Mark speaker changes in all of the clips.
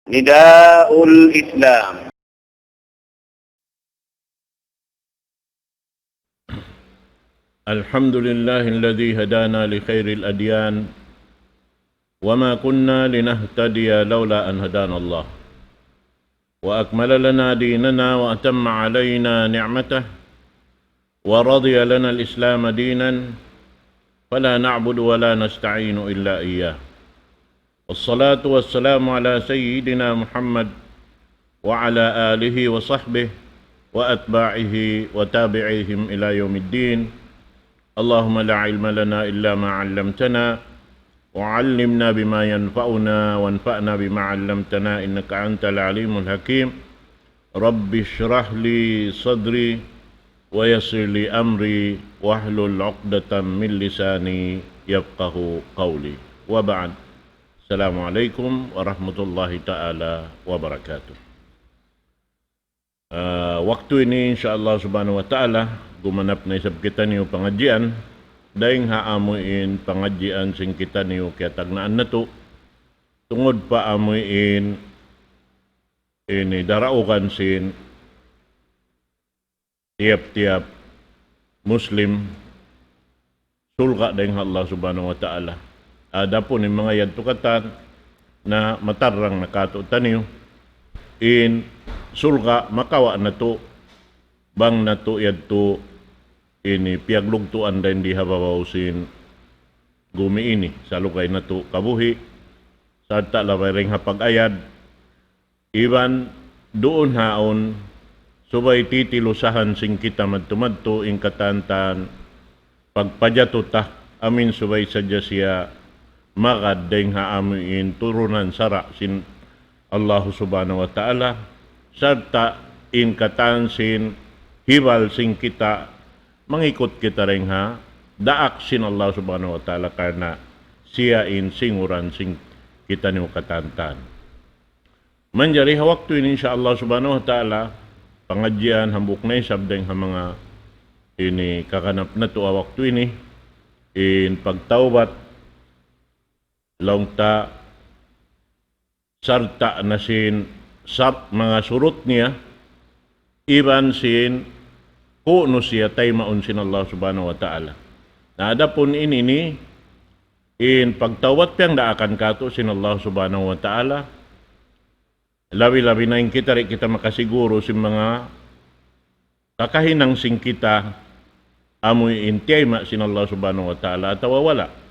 Speaker 1: نداء الإسلام.
Speaker 2: الحمد لله الذي هدانا لخير الأديان وما كنا لنهتدي لولا أن هدانا الله وأكمل لنا ديننا وأتم علينا نعمته ورضي لنا الإسلام دينا فلا نعبد ولا نستعين إلا إياه. والصلاة والسلام على سيدنا محمد وعلى آله وصحبه وأتباعه وتابعيهم إلى يوم الدين. اللهم لا علم لنا إلا ما علمتنا وعلمنا بما ينفعنا وانفعنا بما علمتنا إنك أنت العليم الحكيم. رب اشرح لي صدري ويسر لي أمري واحلل عقدة من لساني يفقه قولي وبعد. Assalamualaikum warahmatullahi ta'ala wabarakatuh. Waktu ini insyaAllah subhanahu wa ta'ala gumanap na isab kita niyo pangadjian dahing haamuin pangadjian sing kita niyo kaya tagnaan na to tungod pa amuin ini daraukan sin tiap-tiap Muslim sulga dahing Allah subhanahu wa ta'ala. Ada po ni mga yadtukatan na matarang nakatutan niyo in sulga makawa na to bang na to yadto ini piaglugtuan din di habawausin gumi ini sa lukay na to kabuhi sa talabay ring hapag-ayad iban doon haon subay titilusahan sing kita madtumadto in katantan pagpajatuta amin subay sadya siya magad ding haamuin turunan sara sin Allah subhanahu wa ta'ala sarta in katansin hibal sing kita mangikot kita ring ha daak sin Allah subhanahu wa ta'ala karena siya in singuran sing kita ni katantan. Manjari waktu ini insyaallah subhanahu wa ta'ala pangadjian hambuk na isab ding ha mga ini kakanap na to waktu ini in pagtawbat longta sarta na sin sab mga surut niya iban sin kuno siya tay maun sin Allah subhanahu wa ta'ala. Nada pun ini in pagtawat piyang daakan kato sin Allah subhanahu wa ta'ala labi-labi na in kita makasiguro sin mga kakahinang sing kita amoy intiyay ma sin Allah subhanahu wa ta'ala at wala.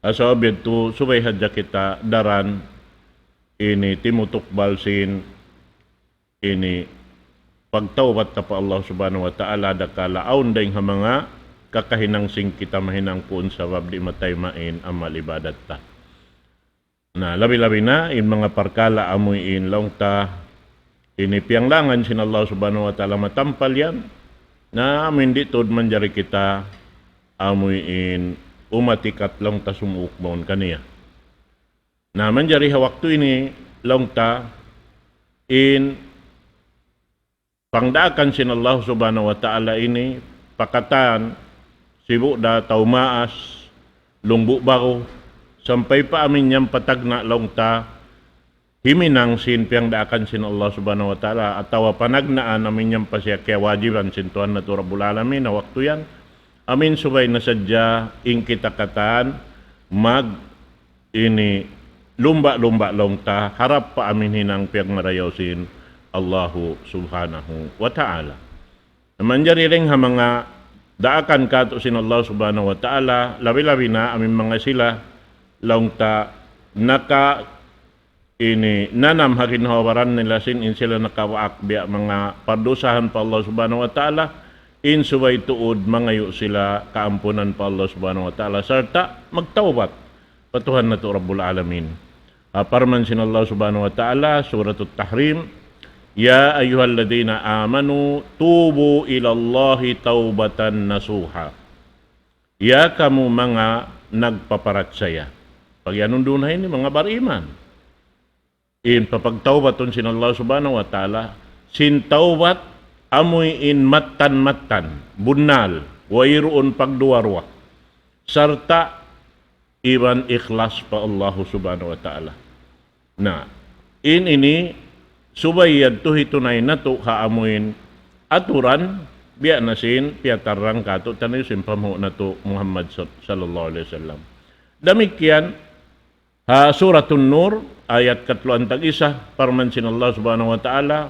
Speaker 2: Asabid to subay hadya kita daran ini timutukbal sin ini pagtawbat ta pa Allah subhanahu wa ta'ala dakala aun dayng ha mga kakahinang sing kita mahinang puun sa wabdi matay main amal ibadat ta. Na labi-labi na in mga parkala amoy in long ta ini pianglangan sin Allah subhanahu wa ta'ala matampal yan na amin di tod manjari kita amoy in umatikat lang ta sumuukmon kaniya. Na manjari ha waktu ini lang ta in pangdaakan sin Allah subhanahu wa ta'ala ini pakatan sibu da taumaas lungbu baro sampay pa amin niyang patagna lang ta himinang sin piyang daakan sin Allah subhanahu wa ta'ala atawa panagnaan amin niyang pasya kaya wajiban sin Tuhan na Rabbul Alamin na waktu yan amin subay na sadya ing kita katan mag ini lumba-lumba long ta harap pa amin hinang piyag marayaw sin Allahu subhanahu wa ta'ala. Naman jari ring ha mga daakan kato sin Allah subhanahu wa ta'ala labi-labi na amin mga sila long ta naka ini nanam hakin hawaran nila sin in sila nakawaak biya mga pardusahan pa Allah subhanahu wa ta'ala in subay tuod mangayo sila kaampunan pa Allah subhanahu wa ta'ala sarta magtawbat patuhan na to Rabbul Alamin. Parman sin Allah subhanahu wa ta'ala suratul Tahrim ya ayyuhalladhina amanu tubu ilallahi taubatan nasuha. Ya kamu mga nagpaparatsaya pag yanundun ini mga bariman in papagtawbaton sin Allah subhanahu wa ta'ala sin tawbat amoy in matan-matan, bunal, wairoon pagduwarwa, sarta iban ikhlas pa Allah subhanahu wa ta'ala. Na, ini subayad to hitunay na to haamuin aturan biya nasin piatarang kato tanay simpamo na to Muhammad sallallahu alaihi wasallam. Demikian Suratun Nur ayat katluan tag-isa parmansin Allah subhanahu wa ta'ala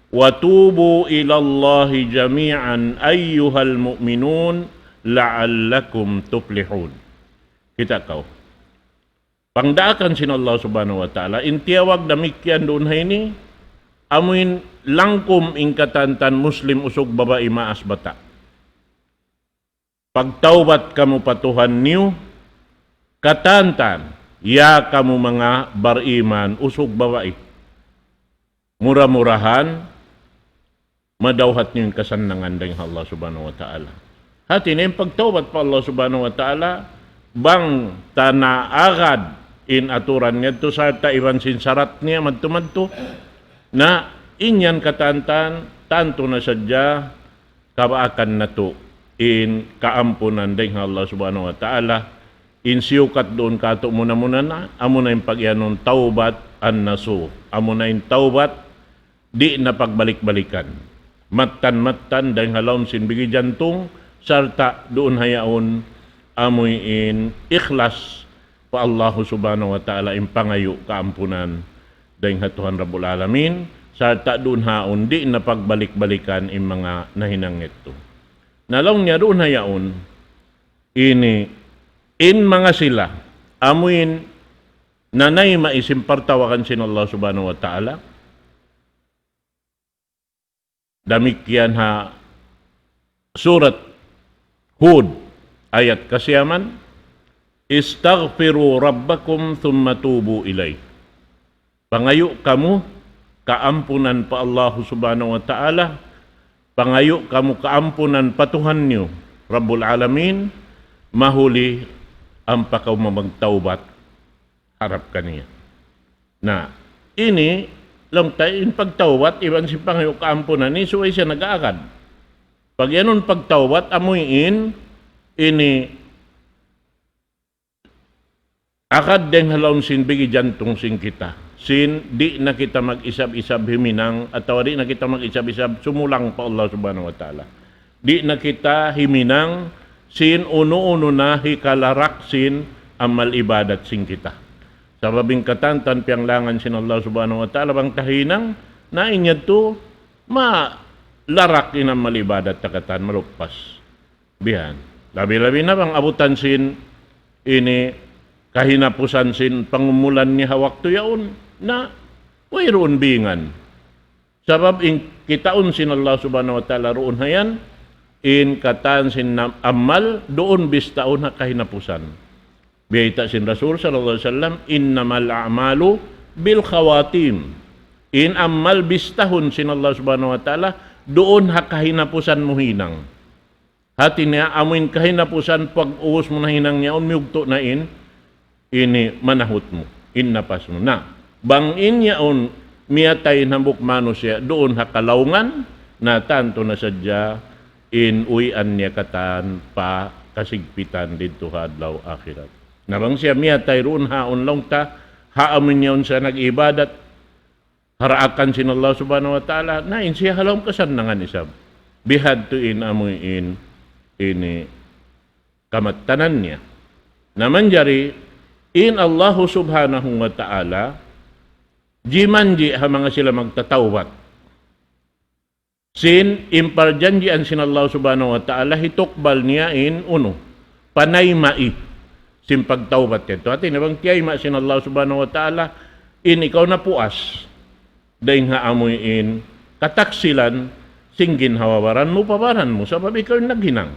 Speaker 2: wa tubu ilallahi jami'an ayyuhal mu'minun la'allakum tuflihun. Kita kau pangdaakan sin Allah subhanahu wa ta'ala intiyawag demikian doon ini amuin langkum ingkatantan muslim usog babae maas bata pagtaubat kamu patuhan niyo katantan ya kamu mga bariman usog babae murah-murahan madawhat niyo yung kasanangan ng Allah subhanahu wa ta'ala. Hati na yung pagtawbat pa Allah subhanahu wa ta'ala bang tanaagad in aturan niya to sa taiwan sinsarat niya madto na inyan katantan tanto na sadya kabaakan na to in kaampunan ng Allah subhanahu wa ta'ala in siyukat doon kato muna na amo na yung pagyanon taubat an nasu amo na yung taubat di na pagbalik-balikan matan dahil halawon sinbigi jantong sarta doon hayaon amoy in ikhlas pa Allah subhanahu wa ta'ala in pangayo kaampunan dahil hatuhan Rabbul Alamin sarta doon haon di na pagbalik-balikan in mga nahinangit to nalawon niya doon hayaon ini in mga sila amuin nanay maisimpartawakan sin Allah subhanahu wa ta'ala damikian ha surat Hud ayat kasiyaman istaghfiru rabbakum thumma tubu ilay pangayo kamu kaampunan pa Allah subhanahu wa ta'ala pangayo kamu kaampunan patuhan niyo Rabbul Alamin mahuli ang pakaw mamagtaubat harap kaniya. Na ini lang tayo in pagtaubat iban si pangayo kaampunan ni suway siya nag-aagad. Pag yanon pagtaubat amuyin ini akad deng halawon sin bigi jantong sin kita. Sin di na kita mag-isab-isab himinang at di na kita mag-isab-isab sumulang pa Allah subhanahu wa ta'ala. Di na kita himinang sin uno-uno na hikalarak sin amal ibadat sin kita. Sa babing katantan pianglangan sin Allah subhanahu wa ta'ala bang tahinang na inyad to larak in amal ibadat takatan malukpas. Bihan. Labi-labi na bang abutan sin ini kahinapusan sin pangumulan ni hawak to yaon na wayroon bingan. Sabab in kitaon sin Allah subhanahu wa ta'ala roon hayan in katan sin amal doon bistaon na kahinapusan. Biyayta sin Rasul sallallahu alaihi wasallam innamal a'malu bil khawatim. In amal bistahon sin Allah subhanahu wa ta'ala doon ha kahinapusan mo hinang. Hati niya amuin kahinapusan pag uwas mo na hinang niya miyugto na ini manahot mo innapas mo na bangin yaon miyatay hambuk mano siya doon ha kalaungan na tanto na sadya uyan niya katan pa kasigpitan dito hadlaw akhirat. Nabang siya miyatay roon haon lang ta haamin niya sa nag-ibadat haraakan sin Allah subhanahu wa ta'ala na siya halawang kasanangan isab bihad to amoy ini kamatanan niya naman jari Allah subhanahu wa ta'ala jimanji ha mga sila magtatawat sin imparjanjian sin Allah subhanahu wa ta'ala hitukbal niya uno panaymai sin pagtawbat ito at inabang tiyayma sin Allah subhanahu wa ta'ala ikaw na puas dahil nga amoy kataksilan singgin hawawaran mo pabaran mo sabab ikaw naghinang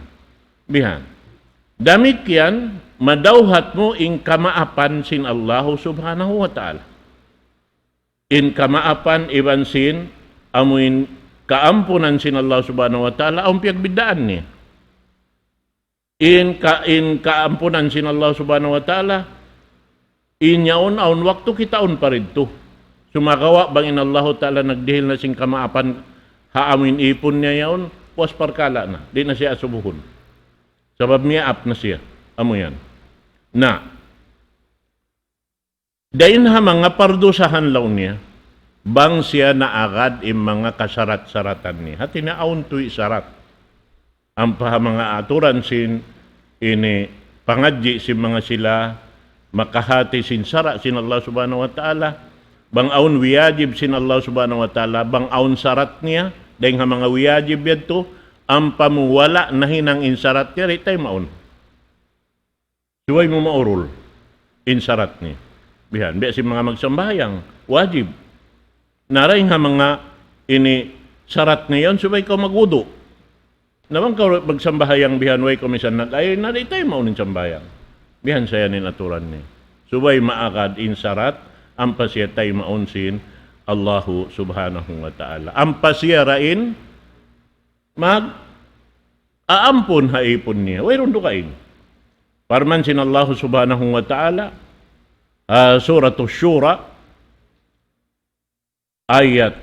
Speaker 2: bihan damit yan madawhat mo in kamaapan sin Allah subhanahu wa ta'ala in kamaapan iban sin amuin kaampunan sin Allah subhanahu wa ta'ala ang piyagbidaan niya in kaampunan sin Allah subhanahu wa ta'ala inyaon aun waktu kitaon paridto sumagawa bang in Allah ta'ala nagdihil na sing kamaapan haamin ipon niya yaon puas parkala na di na siya asubuhon sabab niya up na siya amo yan na dahin ha mga pardusahan law niya bang siya naagad im mga kasarat-saratan ni. Hati na aun tuy sarat. Ang mga aturan sin ini pangadji si mga sila makahati sin sara sin Allah subhanahu wa ta'ala. Bang aun wiyajib sin Allah subhanahu wa ta'ala. Bang aun sarat niya. Dahil nga mga wiyajib yato. Ang pamuwala na hinang insarat niya. Ritay maun. Suway mo maurol. Insarat niya. Bihan. Biya si mga magsambayang. Wajib. Naray nga mga ini sarat ngayon, subay ko magudo. Naman ka magsambahayang bihan, way komisan na, ay naray tayo maunin sambayang. Bihan saya nin aturan ni. Subay maakad in sarat, ang pasya tayo maunsin, Allahu subhanahu wa ta'ala. Ang pasya rain, aampon haipon niya. Way rundo kain. Parman sin Allahu subhanahu wa ta'ala, suratul Shura, ayat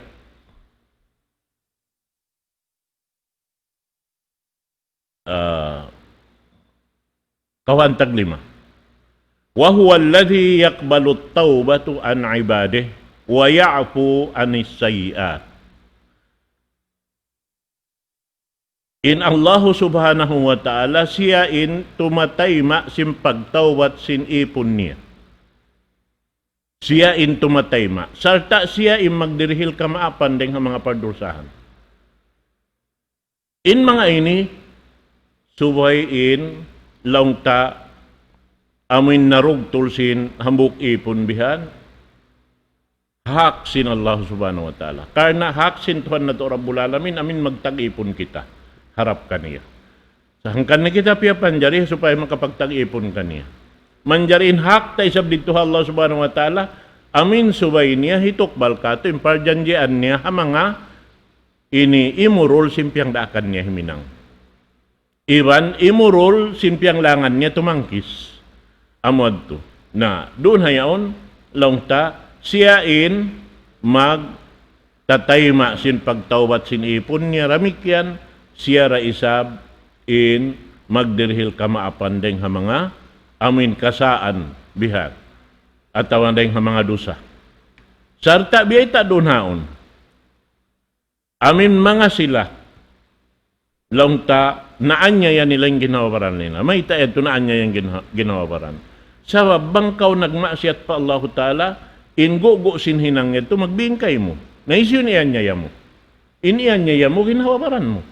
Speaker 2: kawantag 5. Wa huwa alladhi yaqbalu at-taubatu an 'ibadihi wa ya'fu 'anis sayyi'at. In Allah subhanahu wa ta'ala siya in tumatayma sin pagtawbat sin ipon niya. Siya in tumatayma. Sarta siya in magdirihil kamaapan deng mga pardusahan. In mga ini, subay in laungta amin narugtol sin hambuk ipon bihan, hak sin Allah subhanahu wa ta'ala. Karena hak sin Tuhan na to Rabbul Alamin, amin magtag-ipon kita. Harap kaniya. Sahangkan na kita piya panjari supaya makapagtag-ipon kaniya. Manjarin hak tayo sabdid to Allah subhanahu wa ta'ala, amin subay niya hitukbal ka to, imparjanjian niya mga ini imurol simpiang daakan niya himinang. Iban imurol simpiang langan niya tumangkis. Amod to. Na doon hayaon, longta, siya in magtatayma sin pagtawbat sin ipon niya, ramikyan, siya ra isab in magdirhil kamaapan deng mga amin kasaan bihat at tawan dahil mga dusa. Sarta biyay ta doon haon. Amin mga sila longta naanya yan nilang ginawabaran nila. May tayo ito naanya yan ginawabaran. Sa bangkaw nagmasyat pa Allah Ta'ala, ingugo sinhinang ito, magbingkay mo. Naisyo niyan niya mo. Iniyan niya mo, ginawabaran mo.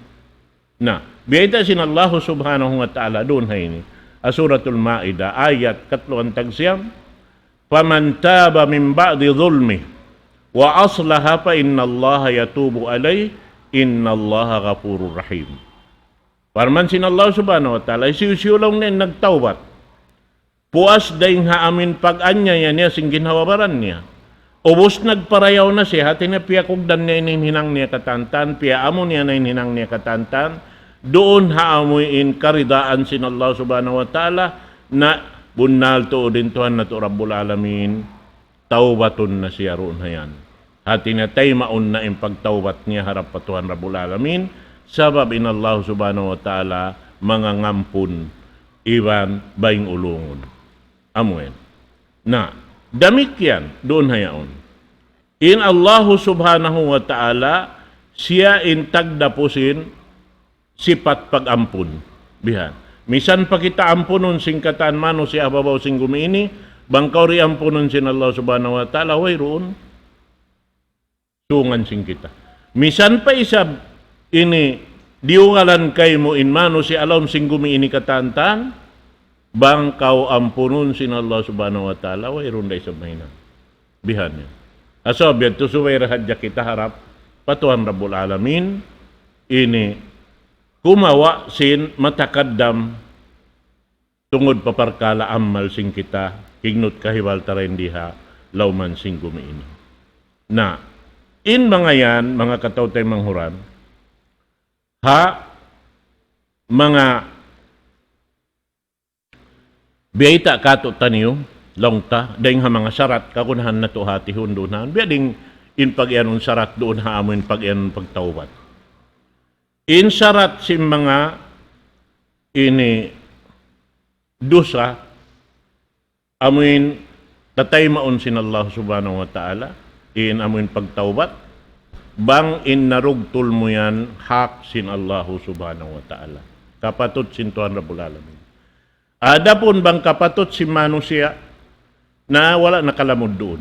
Speaker 2: Na, biyay ta sin Allah subhanahu wa ta'ala doon hayni. Suratul Ma'idah ayat 3 tagsiyam, faman taba min ba'di dhulmi wa aslaha fa innallaha yatubu alayhi innallaha ghafurur rahim. Parman sin Allah subhanahu wa ta'ala isiyulong na nagtawbat, puas daing haamin pag-anya niya sing ginawabaran niya, ubos nagparayaw na siya tinapiyakugdan niya hinang niya katantan, piya amo niya na hinang niya katantan, doon haamuin karidaan sin Allah subhanahu wa ta'ala na bunal to din Tuhan na to Rabbul Alamin, tawbatun na siya roon hayan. Hati na tayo maun na yung pagtawbat niya harap pa Tuhan Rabbul Alamin, sabab in Allah subhanahu wa ta'ala mga ngampun iban baing ulungon. Amuin. Na, damit yan doon hayaon. In Allah subhanahu wa ta'ala siya in tagdapusin sipat pag-ampun. Bihan. Misan pa kita ampunon sing kataan mano si ababaw sing gumiini, bangkaw ri ampunon sin Allah subhanahu wa ta'ala, way roon, sungan sing kita. Misan pa isab, ini, diungalan kay mo in mano si alom sing gumiini katantan, bangkaw ampunon sin Allah subhanahu wa ta'ala, way roon day sab mahina. Bihan niya. Asob, yan, tusuway rahadya kita harap, patuhan Rabbul Alamin, ini, kumawa sin matakaddam tungod paparkala amal sing kita kignot kahiwal tarain diha lauman sing gumiini. Na in mga yan mga katawtay manghuran ha mga biyayta kato taniyo longta dahil nga mga sarat kakunahan na to hati hundunan biya ding in pag-ianong sarat doon ha amin pag-ianong pagtawbat. Insarat si mga ini dosa amin tatay maun sin Allah subhanahu wa ta'ala in amoin pagtaubat, bang in narugtul mo yan, hak sin Allahu subhanahu wa ta'ala. Kapatot sin Tuhan Rabbul Alamin. Ada pun bang kapatot si manusia na wala nakalamod doon.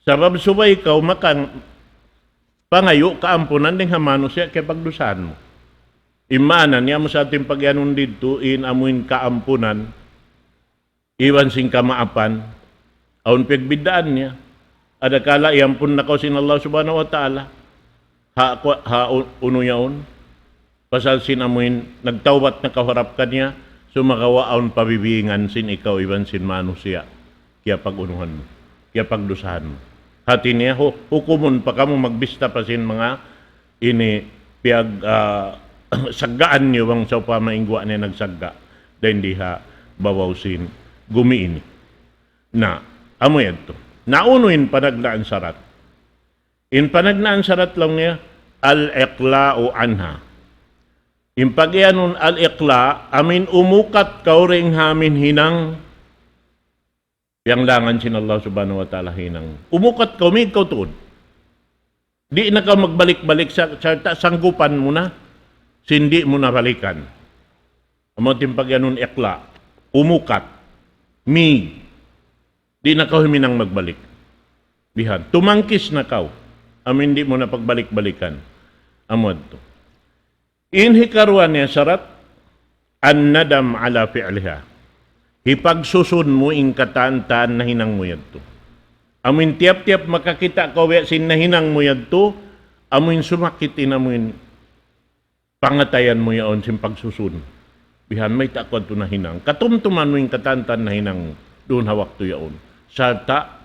Speaker 2: Sabab subay ikaw makang pangayo kaampunan ding manusia kay pagdusahan mo. Imanan niya mo sa ating pagyanon dito in amuin kaampunan, iwan sing kamaapan, aun pagbidaan niya. Ada kala iampun na sin Allah subhanahu wa ta'ala. Uno yaon. Pasal sin amuin nagtawbat na kaharap ka niya, sumakawaon pabibingan sin ikaw iban sin manusia. Kaya pagunuhan mo. Kaya pagdusahan mo. Hati niya, hukumon pa kamo magbista pa sin mga ini piyag saggaan niyo bang sa pamaingwa niya nagsagga. Dahil hindi ha bawaw sin gumiini. Na, amo yan to. Naunuin panaglaan sarat. In panaglaan sarat lang niya, al-iqla'u anha. In pagyanon al-iqla, amin umukat kauring hamin hinang yang langan sin Allah subhanahu wa ta'ala hinang. Umukat kami ikaw tuod. Di na ka magbalik-balik sa sanggupan mo na, sindi mo na balikan. Amo timpagyanon iqla, umukat, mig, di na ka huminang magbalik. Bihan, tumangkis na ka, amin di mo na pagbalik-balikan. Amo to. Inhikaruan niya sarat, an-nadam ala fi'liha. Hipagsusun mo ing kataan-taan na hinang mo yan to. Amin tiap-tiap makakita ka sin na hinang mo yan to, amin sumakit inamin pangatayan mo yan sin pagsusun. Bihan may takot to na hinang. Katumtuman mo ing kataan-taan na hinang doon hawak to yaon. Sarta,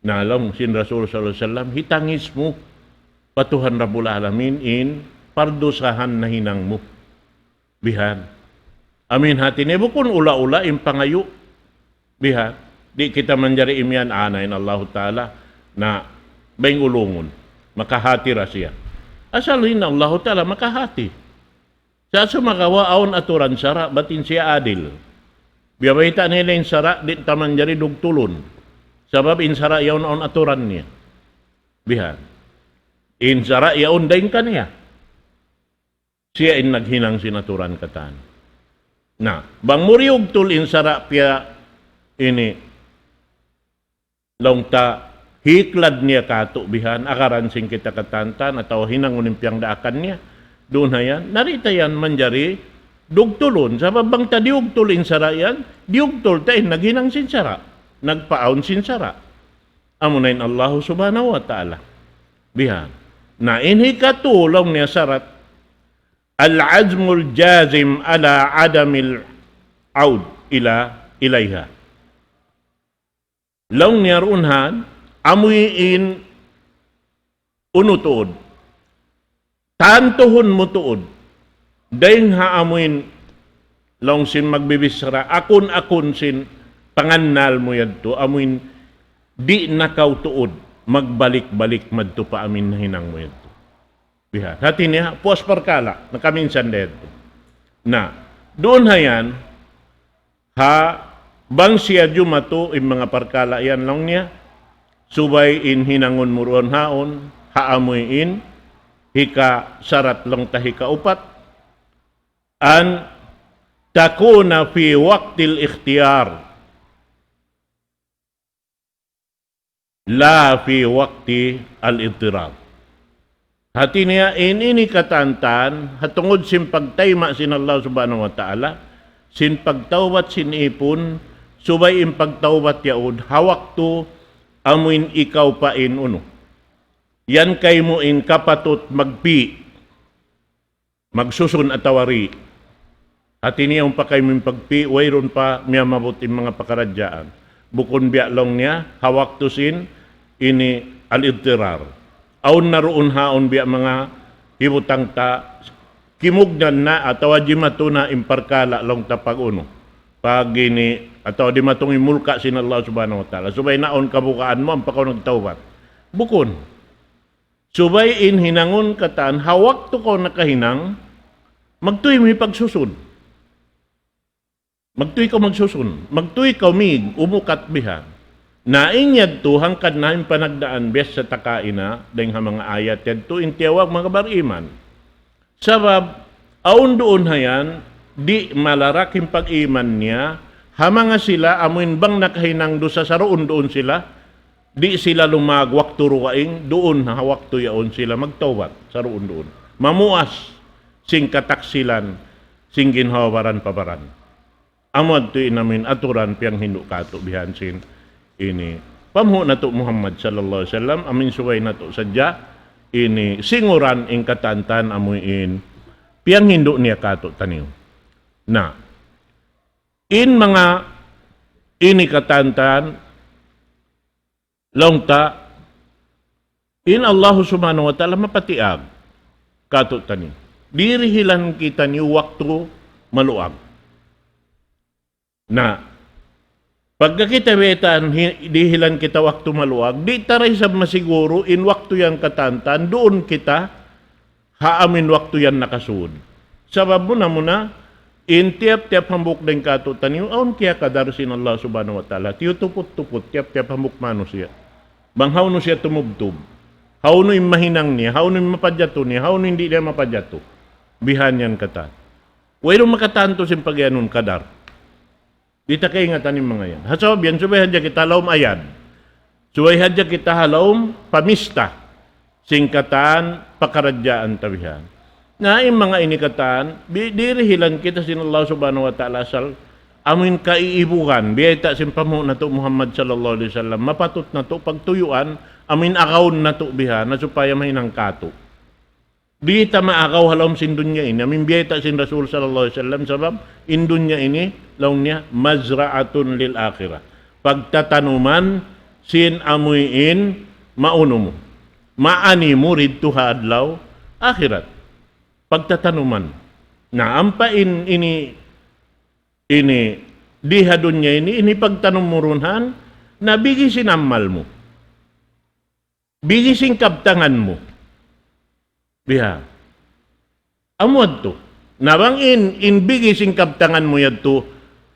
Speaker 2: nalam sin Rasul sallallahu alaihi wasallam, hitangis mo patuhan Rabbul Alamin in pardosahan na hinang mo. Bihan. Amin hati ni bukun ula-ula in pangayo. Bihan. Di kita manjari imyan anayin Allah Ta'ala na bayang ulungon. Makahati ra siya. Asalin na Allah Ta'ala makahati. Sa sumakawa aon aturan sara, batin siya adil. Biyabayta nila in sara, di tamanjari dugtulon. Sabab in sara yaon aon aturan niya. Bihan. In sara yaon daing kaniya. Siya in naghinang sinaturan katan. Na, bang muriog tul in sara pia ini long ta hiklad niya kato bihan akaran sing kita katantan atau hinang unimpyang daakan niya doon na yan, narita yan manjari dugtulon, sa babang ta diugtul in sara yan, diugtul ta in naghinang sin sara, nagpaon sin sara. Amunayin Allah subhanahu wa ta'ala. Bihan. Na inhi katulong niya sarat al-azmul jazim ala adamil aud ilayha. Long niyarunhan, amuyin unutuod. Tantuhon mo tuod. Dahing haamuin long sin magbibisara, akun-akun sin pangannal mo yadto, amuin di nakaw tuod, magbalik-balik madto pa amin na hinang mo yadto. Bihat. Hati niya, puas parkala, nakaminsan dito. Na, doon hayan, bang siya jumato, yung mga parkala yan lang niya, subay in hinangon muron haon, haamoy in, hika sarat lang tahika upat, an takuna fi waqtil ikhtiyar, la fi waqti al-idtirab. Hati niya, ini katantan, hatungod sin pagtayma sin Allah subhanahu wa ta'ala, sin pagtawat sin ipon, subay in pagtawat yaud, hawak to, amuin ikaw pa in uno. Yan kay mo in kapatot magpi, magsusun at tawari. Hati niya, pa kay mo pagpi, wayron pa miya mabuting mga pakaradyaan. Bukon biya long niya, hawak to sin, ini al-idtirar. Aun naroon haon biya mga hibutang ta kimugnan na ataw di matuna imparkala long tapag uno pag ini ataw di matong imulka sin Allah subhanahu wa ta'ala subay naon kabukaan mo ang pakaw nagtawbat bukon subay in hinangon katan hawak to ko nakahinang magtuy mo pagsusun magtuy ka magsusun magtuy ka mig umukat biha Nainyad to hangkad na yung panagdaan bes sa takaina dahil mga ayat yan to intiyawag mga bariman. Sabab, aun doon hayan, di malaraking pag-iman niya, hamanga sila, amuin bang nakahinang do sa saroon doon sila, di sila lumagwak turuaing, doon hawak tuyaon sila magtawat sa roon doon. Mamuas, sing kataksilan, sing ginhawaran pabaran. Amad to inamin aturan piyang hindu kato bihansin ini. Pamho na to Muhammad sallallahu alaihi wasallam, amin suway na to sadya, ini singuran ing katantan amuin, piyang hindu niya kato taniw. Na, in mga ini katantan, longta, in Allah subhanahu wa ta'ala mapatiag, kato tani. Dirihilan kita ni waktu maluag. Na, pagka kita betan, dihilan kita waktu maluag, di taray sab masiguro, in waktu yang katantan, doon kita, haamin waktu yan nakasuod. Sabab mo na, in tiap-tiap hambuk din kato tani, aun kaya kadarsin Allah subhanahu wa ta'ala, tiyutupot-tupot, tiap-tiap hambuk manusia. Banghaw no siya tumubtub. Haw no yung mahinang niya, haw no yung mapadyato niya, haw no hindi niya mapadyato. Bihan yan katan. Wala makatanto sin pagyanon kadar. Di ta kay ingatan yung mga yan. Hasab yan, subay hadya kita halawm ayad. Subay hadya kita halawm pamista. Singkatan, pakaradyaan tabihan. Na yung mga inikatan, dirihilan kita sin Allah subhanahu wa ta'ala sal amin kaiibukan, biyayta simpamo na to Muhammad sallallahu alaihi wasallam, mapatot na to pagtuyuan, amin akaon na to biha, na supaya mahinang kato. Di ta maakaw halom sin dunya ini, amin biyayta sin Rasul sallallahu alaihi wasallam, sabab in dunya ini, laong niya, mazra'atun lil akhirah. Pagtatanuman, sin amuin, mauno mo. Maani mo ridto hadlaw, akhirat. Pagtatanuman. Na ampain ini diha dunya ini pagtanumurunhan na bigisin amal mo. Bigisin kaptangan mo. Biha. Amod to. Nabang in bigisin kaptangan mo yadto,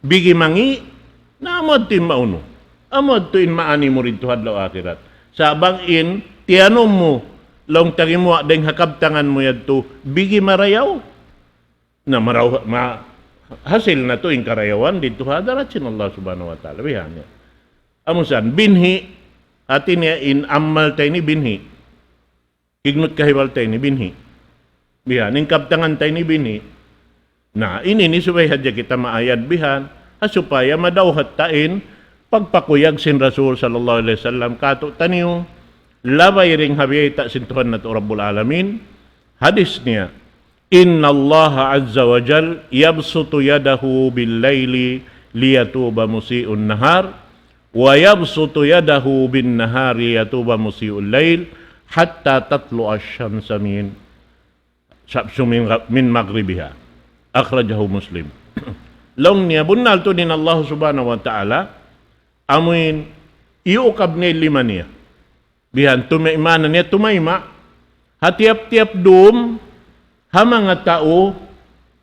Speaker 2: bigi mangi, na amod to in mauno. Amod to in maani mo rin hadlaw akhirat. Sabang in, tiyanom mo, long tagi mo deng hakaptangan mo yadto, bigi marayaw. Na maraw, hasil na to in karayawan dito hadarat sin Allah subhanahu wa ta'ala bihan niya. Amusan binhi atin niya in amal tayo ni binhi. Ignot kahibal tayo ni binhi. Bihan in kaptangan tayo ni binhi. Na ini ni subay hadya kita maayad bihan supaya madawhat tain pagpakuyag sin Rasul sallallahu alaihi wasallam kato taniyo labay ring habiyata sin Tuhan nato Rabbul Alamin. Hadis niya, Inna Allah Azza wa Jal yabsutu yadahu bil-layli liyatuba musi'un nahar wa yabsutu yadahu bin-nahari liyatuba musi'ul layl hatta tatlu asy-syamsa min maghribiha. Akhrajahu Muslim. Long niya bunal to din Allah subhanahu wa ta'ala amuin iukab ni lima niya. Bihan tumaimana niya tumaima hatiap-tiap dum ha mga tao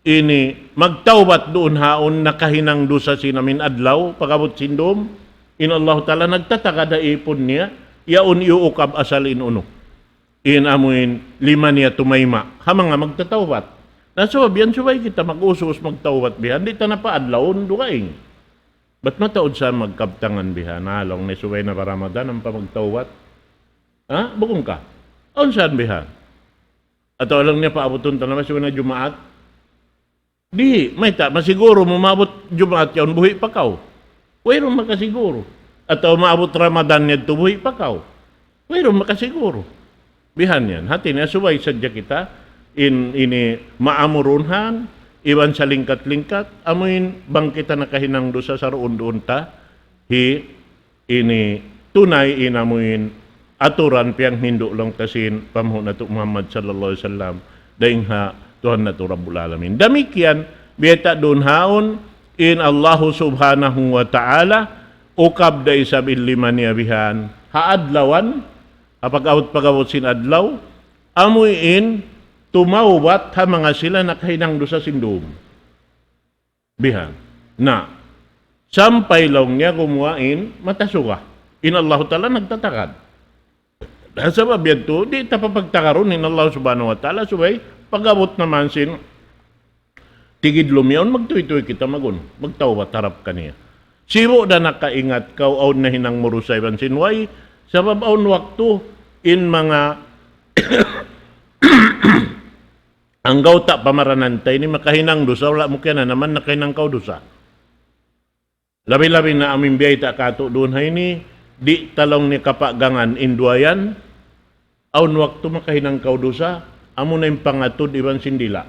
Speaker 2: ini magtawbat doon haon nakahinang dusa sinamin adlaw pagabot sindom in Allah ta'ala nagtataka da ipon niya yaon iuukab asal inuno in amuin lima niya tumayma ha mga magtatawbat na subyan subay kita mag-usos magtawbat bihan di ta na pa adlawon dukaing ba't mataod sa magkabtangan bihan nalong ni subay na pa Ramadan ang pamagtawbat ha bukong ka on saan bihan atau alang niya paabuton ta naman siya na Jumaat. Di, may ta, masiguro mo maabot Jumaat yaon, buhi pa kaw. Wayron makasiguro. Atau maabot Ramadan niya ito, buhi pa kaw. Wayron makasiguro. Bihan yan. Hati niya, subay sadya kita, ini maamurunhan, iwan sa lingkat-lingkat, amuin bang kita nakahinang dosa sa roon-doon ta, ini tunay inamuin aturan piyang hindo lang tasin pamho na to Muhammad sallallahu alaihi wasallam daing ha Tuhan na to Rabbul Alamin. Damikian biyeta doon haon in Allah subhanahu wa ta'ala ukab da isa lima niya bihan haadlawan apag-awot sin adlaw amuin tumawbat ha mga sila nakahinang do sa sindom bihan na sampay lang niya kumuhain matasuka inallahu ta'ala nagtatakad. Sabab yan to, di tapapagtakaroon inallahu subhanahu wa ta'ala, subay, pag-abot naman sin, tigid lumiyon, magtuy-tuy kita magun, magtawat harap kaniya. Siwo da nakaingat kaw aw na hinang murusay ban sinway, sabab aw waktu in mga ang gawta pamaranantay ni makahinang dusa, wala mo kaya na naman nakahinang kaw dusa. Labi-labi na aming biyay ta kato doon hay ni, di talong ni kapagangan induayan, aw waktu makahinang kaw dusa, amo na yung pangatod iban sindila.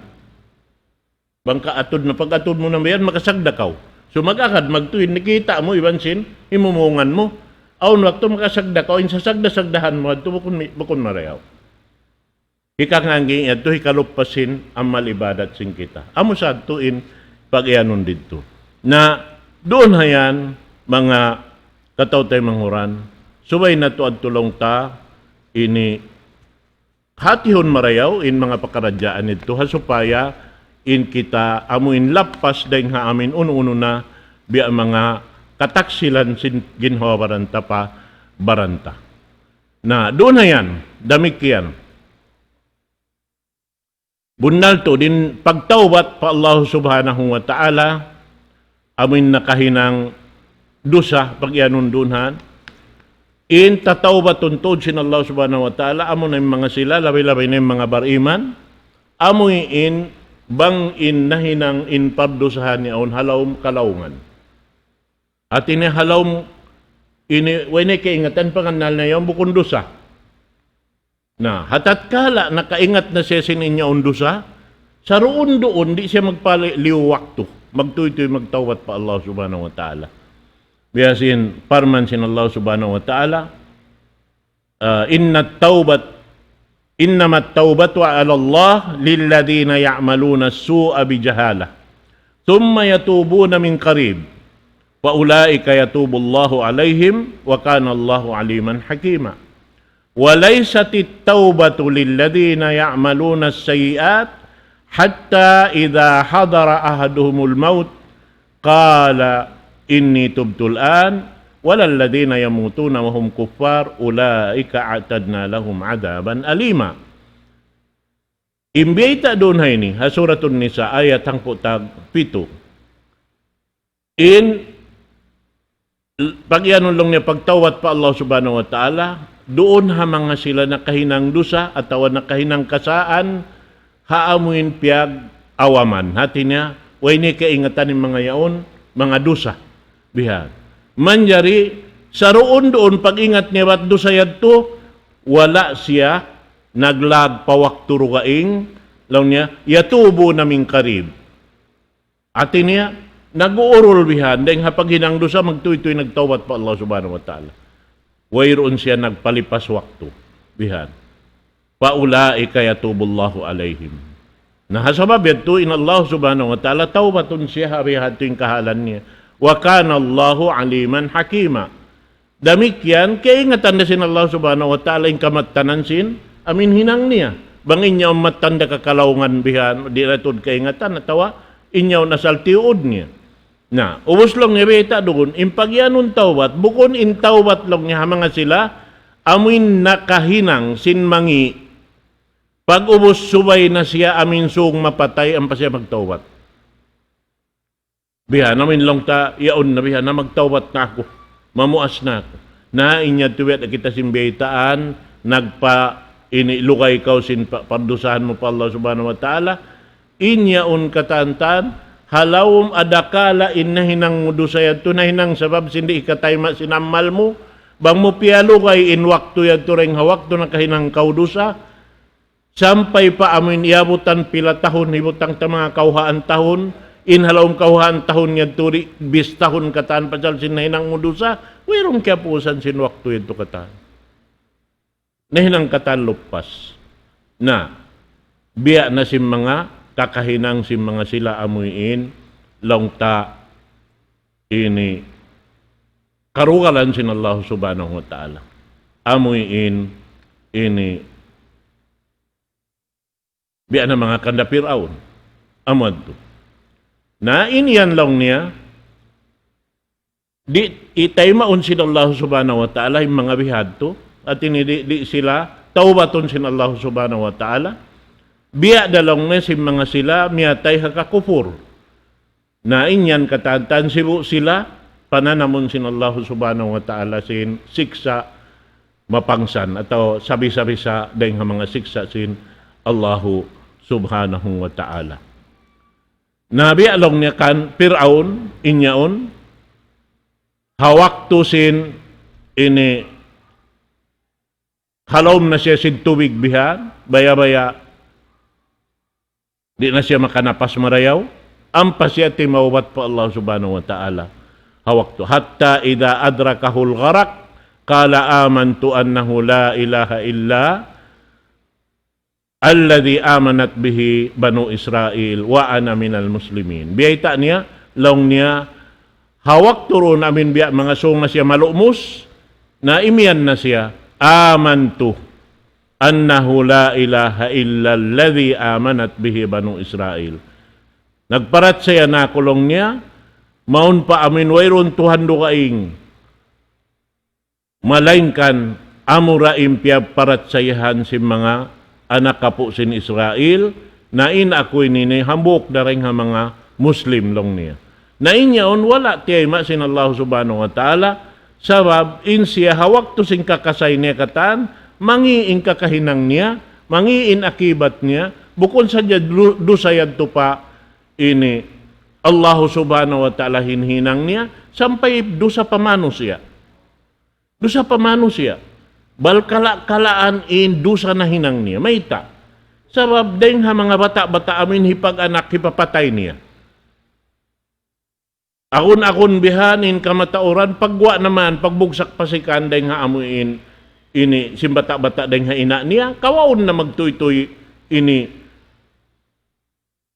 Speaker 2: Bangka atod na pag-atod mo na yan, makasagda kaw. So mag-akad, magtuwid, nakita mo, ibansin, imumungan mo. Aun wakto makasagda kaw, insasagda-sagdahan mo, at bukon marayaw. Hikanganging ito, hikalupasin ang malibadat sing kita. Amo sa tuin, pag-ianon dito. Na doon hayan, mga katawtay manghuran, subay na to at tulong ta, ini hatihon marayaw, in mga pakaradyaan ito, hasupaya, in kita amuin lapas dahil nga amin uno-uno na biya mga kataksilan sin ginhawa baranta pa baranta. Na doon na yan, damik yan. Bunal to din pagtawbat pa Allah subhanahu wa ta'ala amin nakahinang dusa pag yanon dunhan. In tatawbat tuntod sin Allah subhanahu wa ta'ala amo na yung mga sila, labi-labi na yung mga bariman. Amoy in bang in nahinang in pardusahan ni aun halawm kalawungan. At ini halawm ini wene kaingatan panganal na yung bukon dusa. Na hatat kala nakaingat na siya sininyo ang dusa, sa roon doon di siya magpaliwakto, magtuy-tuy magtawat pa Allah subhanahu wa ta'ala. Biyasin parman sin Allah subhanahu wa ta'ala, إنما التوبة على الله للذين يعملون السوء بجهالة ثم يتوبون من قريب فأولئك يتوب الله عليهم وكان الله عليما حكيما وليست التوبة للذين يعملون السيئات حتى إذا حضر أحدهم الموت قال إني تبت الآن ولا الذين يموتون وهم كفار أولئك أعتدنا لهم عذابا أليما. Imbita doon hay ni, Suratun Nisa, ayat ang putag 7. In, pag-ianon lang niya, pagtawat pa Allah subhanahu wa ta'ala, doon ha mga sila na kahinang dusa at awan na kahinang kasaan, haamuin piyag awaman. Hati niya, way ni kaingatan ng mga yaon, mga dusa. Bihan. Manjari, sa roon doon, pag-ingat niya ba't dosayad to, wala siya, naglag pawakto rugaing, lang niya, yatubo naming karib. Ati niya, nag-uurol bihan, dahil hapag hinang dosa, magtuy-tuy nagtawat pa Allah subhanahu wa ta'ala. Wayroon siya nagpalipas wakto, bihan. Paulaika yatubullahu alayhim. Nahasabab yato, in Allah subhanahu wa ta'ala, tawbatun siya, harihato yung kahalan niya. Wa kana Allahu aliman hakima. Damikyan, kaingatan na sin Allah subhanahu wa ta'ala yung kamatanan sin, amin hinang niya. Bangin niya matanda kakalawungan bihan, di ratod kaingatan, natawa, inyaw nasaltiud niya. Na, ubos lang niya beta doon, impagyanon tawbat, bukon in tawbat lang niya mga sila, amin nakahinang sin mangi, pag ubos subay na siya, amin sung mapatay, ang pa siya magtawbat. Biha, namin lang ta, yaon na biha, na magtawat na ako, mamuas na ako. Na inya tuwet na kita simbeitaan, nagpa inilukay kaw sin pardusahan mo pa Allah subhanahu wa ta'ala, inyaon katantan, halawom adakala inahinang mudusayad to, nahinang sabab sindi ikatayma sinamal mo, bang mo pialukay in wakto yad to ring hawak to nakahinang kaudusa, sampay pa amin iabutan pila tahon, ibutang ta mga kauhaan tahon, inhalawang kauhan tahon niya turi, bis tahon kataan pasal sinahinang mudusa, mayroong kaya puusan sinwakto yun to kataan. Nahinang kataan lupas. Na, biya na si mga kakahinang si mga sila amuin, langta, ini, karugalan sin Allah subhanahu wa ta'ala. Amuin, ini, biya na mga kandapiraon. Amad to. Na iniyan lang niya, Di itay maun sin Allah subhanahu wa ta'ala yung mga bihadto at di sila tawbaton sin Allah subhanahu wa ta'ala. Biya dalong na sin mga sila miyatay hakakupur. Na inyan katantan sibu sila pananamon sin Allah subhanahu wa ta'ala sin siksa mapangsan atau sabi-sabi sa dahil mga siksa sin Allahu subhanahu wa ta'ala. Nabi along niya kan Fir'aun inyaon hawak to sin ini halom na siya sin tubig bihan baya-baya di na siya makanapas marayaw ampas siya ti mawat pa Allah subhanahu wa ta'ala hawak to hatta idha adrakahul gharak qala amantu annahu la ilaha illa alladhi amanat bihi banu Israel wa ana minal muslimin. Biyayta niya, long niya, hawak turo namin biya mga sunga siya malumos, na imiyan na siya, amantu annahu la ilaha illa alladhi amanat bihi banu Israel. Nagparat siya na kulong niya, maun pa amin wayron tuhando kaing, malainkan amura impya parat sayahan si mga anak kapo sin Israel, na ako'y nini hambuk daring ha mga Muslim long niya. Na inyaon wala tiyayma sin Allah subhanahu wa ta'ala, sabab in siya hawak to sin kakasay niya katan, mangiin kakahinang niya, mangiin akibat niya, bukod sa niya dusayad to pa ini Allah subhanahu wa ta'ala hinhinang niya, sampay dusa pamano siya. Dusa pamano siya. Balkala-kalaan in dusa na hinang niya. Mayta. Sabab dahil ha mga bata-bata amin hipag-anak hipapatay niya. Akon-akon bihanin kamatauran, pagwa naman, pagbugsak pasikan dahil ha amuin ini simbata-bata dahil ha ina niya, kawaon na magtuy-tuy ini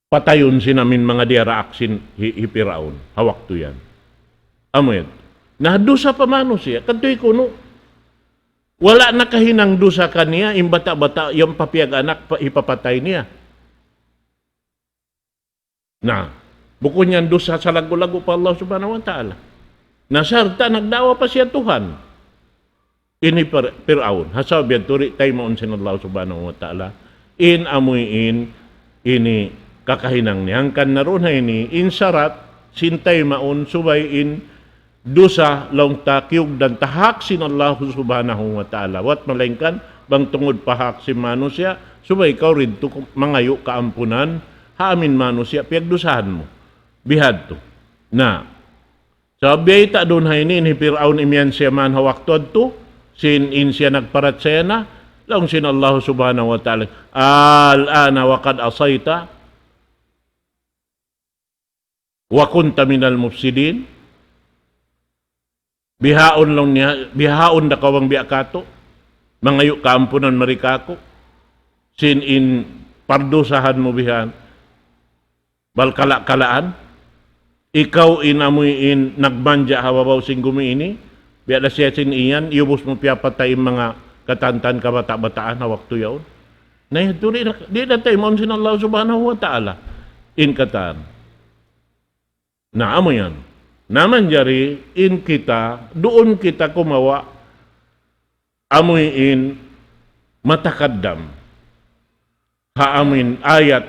Speaker 2: patayon sinamin mga diaraaksin hipiraon. Hawak to yan. Amuin. Nadusa pa mano siya. Kantoy kuno. Wala na kahinang dusa kaniya, imbata-bata, yung papiyag anak, ipapatay niya. Na, bukod niyan dusa sa lago-lago pa Allah subhanahu wa ta'ala. Nasarta, nagdawa pa siya Tuhan. Ini Fir'aun. Hasab yan, turi tayo maun sin Allah subhanahu wa ta'ala. In amuin, ini kakahinang niya. Hangkan naroon na ini, in sarat, sintay maun, subay in, dusa long takyog dan tahak sin Allah subhanahu wa ta'ala. Wat malengkan bang tungod pahak si manusia subay ikaw rin to mangayo kaampunan haamin manusia piyagdusahan mo. Bihad to. Na sabi ta doon hay ni Fir'aun imiyan siya man hawak to sin in siya nagparat siya na long sin Allah subhanahu wa ta'ala al-ana wa qad asayta wa kunta minal mufsidin. Bihaon lang niya, bihaon na kawang biakato, mangayo kaampunan marikako, sin in pardusahan mo bihan, balkala-kalaan, ikaw inamuin nagmanja hawabaw sing gumiini, biya na siya sin iyan, iubos mo piyapatay mga katantan kabata-bataan hawak to yaon. Na ito di na tayo mo sin Allah subhanahu wa ta'ala, in katan. Na amo yan. Naman jari in kita, doon kita kumawa amuin matakaddam. Haamin ayat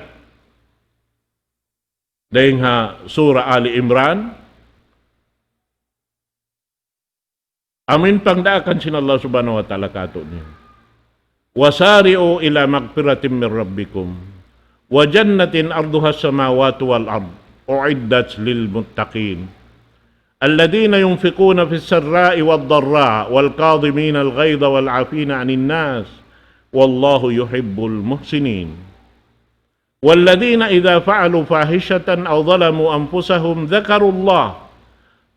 Speaker 2: dahil ha surah Ali Imran. Amin pangdaakan sin Allah subhanahu wa ta'ala kato niya. Wasari'u ila magpiratim min rabbikum wa jannatin arduha samawati wal ard uiddat lil muttaqin. الذين ينفقون في السراء والضراء والكاظمين الغيظ والعافين عن الناس والله يحب المحسنين والذين إذا فعلوا فاحشة أو ظلموا أنفسهم ذكروا الله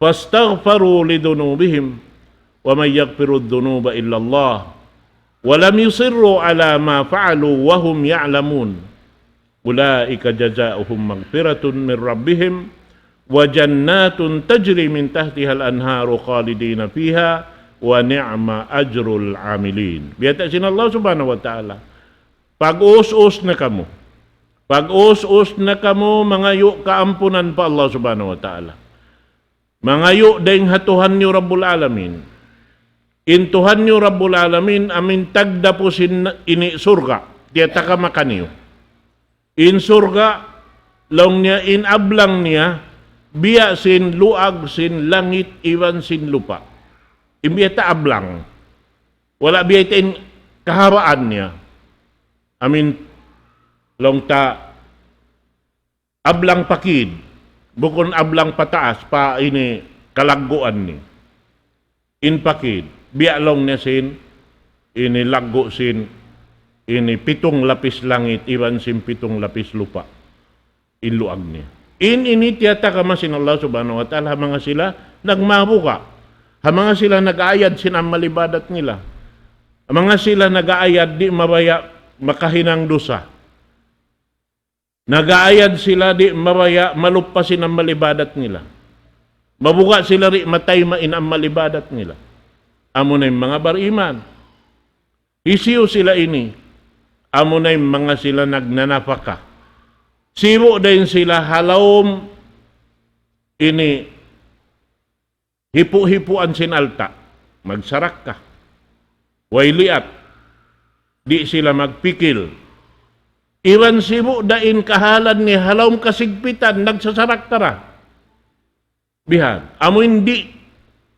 Speaker 2: فاستغفروا لذنوبهم ومن يغفر الذنوب إلا الله ولم يصروا على ما فعلوا وهم يعلمون أولئك جزاؤهم مغفرة من ربهم وجنات تجري من تحتها الأنهار خالدين فيها ونعم أجر العاملين. Biyata sin Allah subhanahu wa ta'ala. Pag-us-us na kamo. Pag-us-us na kamo, mangayo kaampunan pa Allah subhanahu wa ta'ala. Mangayo dayng hatuhan niyo Rabbul Alamin. Intuhan niyo Rabbul Alamin amin tagda po ini surga. Tiyata ka makaniyo. In surga, long niya, in ablang niya, biya sin luag, sin langit, iwan sin lupa. Imbiyata ablang. Wala biya itin kahabaan niya. Amin, long ta, ablang pakid, bukon ablang pataas, pa ini kalagguan ni. In pakid, biya long niya sin, ini laggo sin, ini 7 lapis langit, iwan sin 7 lapis lupa. Iluag niya. Ini tiyata ka masin Allah subhanahu wa ta'ala, mga sila nagmabuka. Mga sila nag-aayad sin ang malibadat nila. Mga sila nag-aayad di mabaya makahinang dosa. Nag-aayad sila di mabaya malupasin ang malibadat nila. Mabuka sila ri matay main ang malibadat nila. Amo na yung mga bariman. Isiyo sila ini. Amo na yung mga sila nagnanapaka. Sibo din sila halawom ini hipu-hipuan sin alta. Magsarak ka. Wailiat. Di sila magpikil. Iwan sibo dain kahalan ni halawom kasigpitan. Nagsasarak tara. Bihan. Amo hindi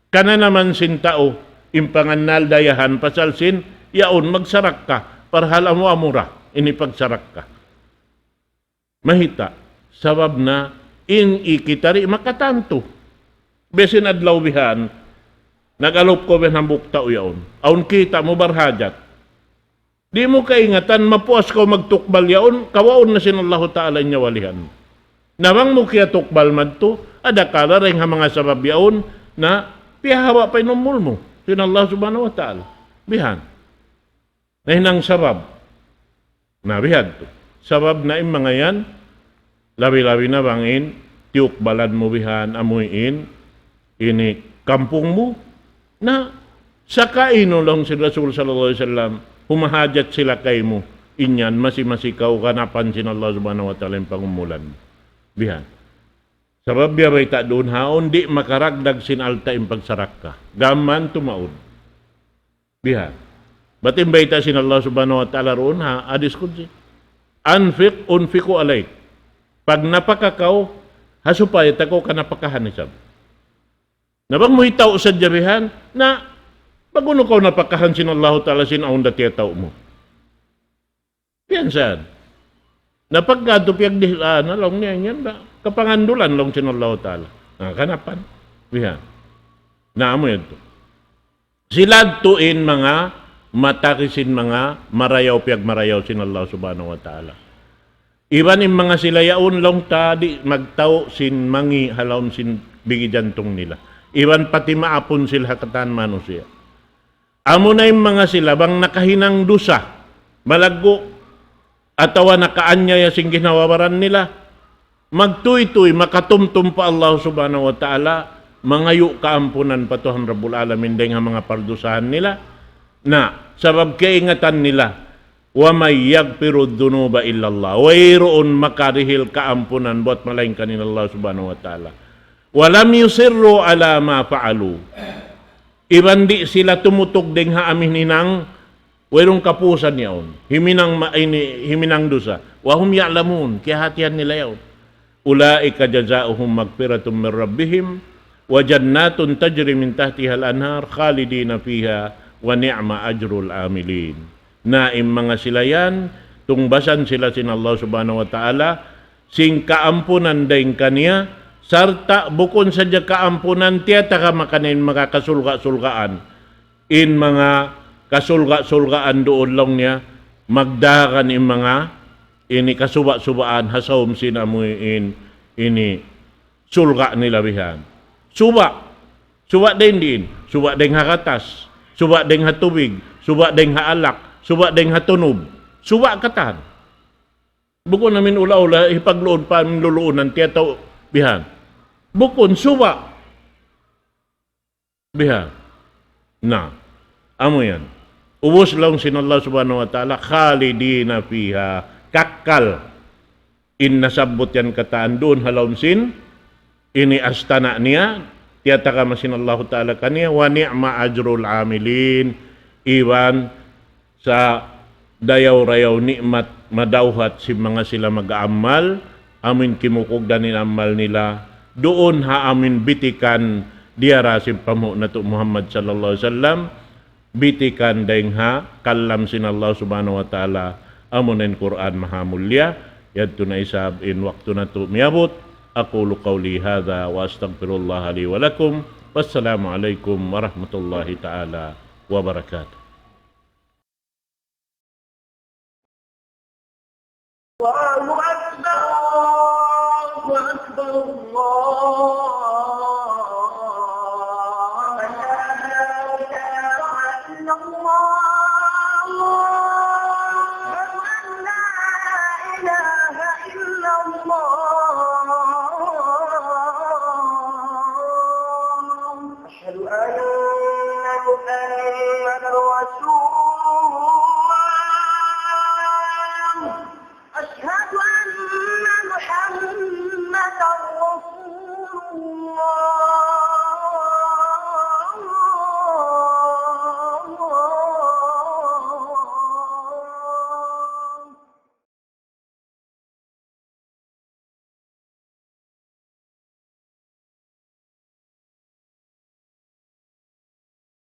Speaker 2: kana naman sin tao impanganal dayahan pasal sin yaon magsarak ka. Parhala mo amura. Ini pagsarak ka. Mahita, sabab na in ikitari makatanto. Besin adlaw bihan, nagalop ko ben hambuk tao yaon. Aun kita mo barhajat. Di mo kaingatan, mapuas ko magtukbal yaon, kawaon na sin Allah Ta'ala niya walihan. Nawang mo kaya tukbal madto, ada kala rin mga sabab yaon na pihawa pa inumul mo. Sin Allah Subhanahu wa Ta'ala. Bihan. Nahinang sabab. Na bihan to. Sabab na yung mga yan, labi-labi na bangin, tiukbalan mo bihan, amuin, ini kampung mo, na sa kaino lang si Rasul sallallahu alaihi wasallam, humahajat sila kay mo, inyan, masi-masikaw ka napansin Allah subhanahu wa ta'ala yung pangumulan. Bihan. Sabab biya bay ta doon haon, di makaragdag sinalta yung pagsarak ka. Gaman tumaod. Bihan. Batin bay ta sin Allah subhanahu wa ta'ala roon ha, adis kudsi. Anfiq, unfiku alayk. Pag napakakaw, hasupay, tako ka napakahanisab. Nabang mo itaw sa jabihan, na baguno kaw napakahan sin Allah Ta'ala sin aon dati tao mo. Yan saan. Napagkado piyag dihilaan, long niya yan ba? Kapangandulan long sin Allah Ta'ala. Kanapan. Bihan. Naamo yan to. Sila tuin mga matakisin mga marayaw piyag marayaw sin Allah subhanahu wa ta'ala. Iban yung mga sila yaon long tadi magtao sin mangi halawon sin bigi jantong nila. Iban pati maapon sila katan manusia. Amo na yung mga sila bang nakahinang dusa, malaggo, atawa nakaanya ya sing ginawawaran nila, magtuy-tuy makatumtum pa Allah subhanahu wa ta'ala, mangayo kaampunan patuhan Rabbul Alamin dahil mga pardusahan nila, na sabab kaingatan nila wa may yagpiru dhunuba illallah wayroon makarihil kaampunan buat malaing kanin Allah subhanahu wa ta'ala walam yusirru ala ma fa'alu iban di sila tumutog ding haamin hinang wayrong kapusan yaon himinang dusa wa hum ya'lamun kaya hatihan nila yaon ulaika jazaohum magfiratum min rabbihim wa jannatun tajri min tahtiha al-anhar khalidina fiha wa ni'ma ajrul amilin. Naim mga sila yan, tungbasan sila sin Allah subhanahu wa ta'ala, sing kaampunan daing kaniya, sarta bukon sadya kaampunan, tiyata ka makanin makakasulga-sulgaan. In mga kasulga-sulgaan doon lang niya, magdakan in mga ini kasuba-subaan, hasawm sinamuin, ini sulga nila bihan. Suba din, suba din hakatas, suba ding hatubig, suba ding haalak, suba ding hatunob, suba katan. Bukon namin ula-ula, ipagloon pa ang luluunan, tiyataw, bihan. Bukon, suba. Bihan. Na, amo yan. Ubus lang sin Allah subhanahu wa ta'ala, khalidina fiha, kakkal. In nasabot yan kataan doon halawm sin, ini astana niya, tiyataka masin Allah Ta'ala kaniya wa ni'ma ajrul amilin iwan sa dayaw-rayaw nikmat madawhat si mga sila mag-aamal amin kimukugdanin amal nila doon ha amin bitikan diara si pamu nato Muhammad sallallahu alaihi wasallam bitikan daing ha kalam sin Allah subhanahu wa ta'ala amunen Quran mahamulya yadto na isab in waktu nato miabot aqulu qawli hadha wa astaghfirullah li wa lakum wassalamu alaikum warahmatullahi ta'ala wabarakatuh.
Speaker 3: الله أكبر الله أكبر الله